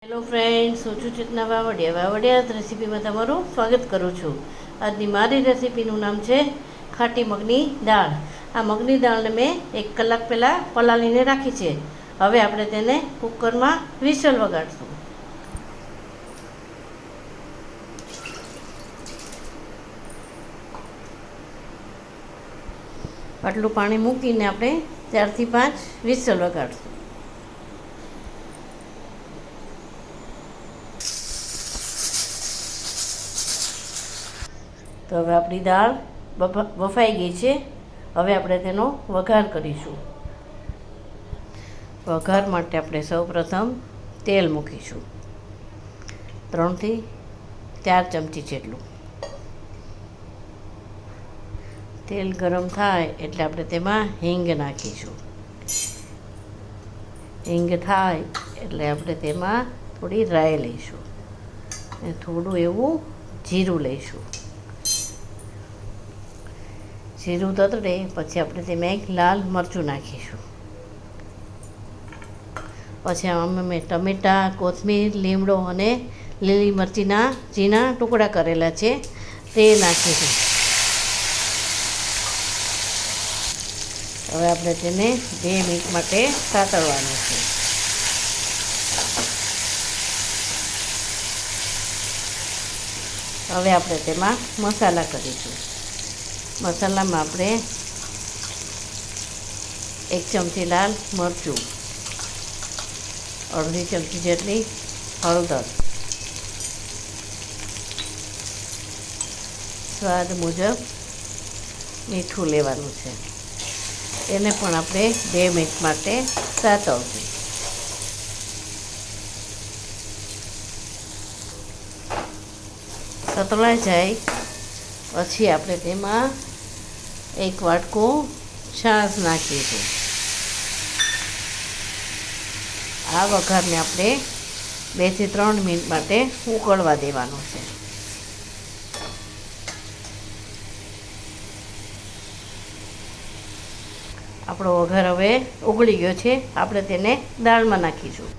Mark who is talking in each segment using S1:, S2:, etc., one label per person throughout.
S1: Hello friends, હું છું ચેતના વાવડિયા રેસીપીમાં તમારું સ્વાગત કરું છું. આજની મારી રેસીપીનું નામ છે ખાટી મગની દાળ. આ મગની દાળને મેં 1 કલાક પહેલાં પલાળીને રાખી છે. હવે આપણે તેને કુકરમાં વિસલ વગાડશું. આટલું પાણી મૂકીને આપણે 4 થી 5 વિસલ વગાડશું. તો હવે આપણી દાળ બફાઈ ગઈ છે. હવે આપણે તેનો વઘાર કરીશું. વઘાર માટે આપણે સૌપ્રથમ તેલ મૂકીશું, 3 થી 4 ચમચી જેટલું. તેલ ગરમ થાય એટલે આપણે તેમાં હિંગ નાખીશું. હિંગ થાય એટલે આપણે તેમાં થોડી રાઈ લઈશું અને થોડું એવું જીરું લઈશું. જીરું તતડે પછી આપણે તેમાં 1 લાલ મરચું નાખીશું. પછી આમાં મેં ટમેટાં, કોથમીર, લીમડો અને લીલી મરચીના ઝીણા ટુકડા કરેલા છે તે નાખીશું. હવે આપણે તેને 2 મિનિટ માટે સાતળવાનું છે. હવે આપણે તેમાં મસાલા કરીશું. મસાલામાં આપણે 1 ચમચી લાલ મરચું, અડધી ચમચી જેટલી હળદર, સ્વાદ મુજબ મીઠું લેવાનું છે. એને પણ આપણે 2 મિનિટ માટે સાતળશું. સતળાઈ જાય પછી આપણે તેમાં 1 વાટકો છાશ નાખીશું. આ વઘારને આપણે 2 થી 3 મિનિટ માટે ઉકળવા દેવાનું છે. આપણો વઘાર હવે ઉકળી ગયો છે. આપણે તેને દાળમાં નાખીશું.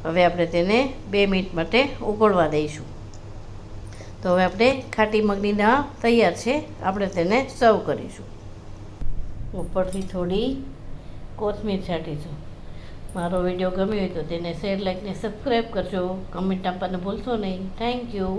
S1: હવે આપણે તેને 2 મિનિટ માટે ઉકળવા દઈશું. તો હવે આપણે ખાટી મગની દાળ તૈયાર છે. આપણે તેને સર્વ કરીશું. ઉપરથી થોડી કોથમીર છાંટીશું. મારો વિડીયો ગમ્યો હોય તો તેને શેર, લાઈક ને સબસ્ક્રાઈબ કરજો. કમેન્ટ આપવાનું ભૂલશો નહીં. Thank you.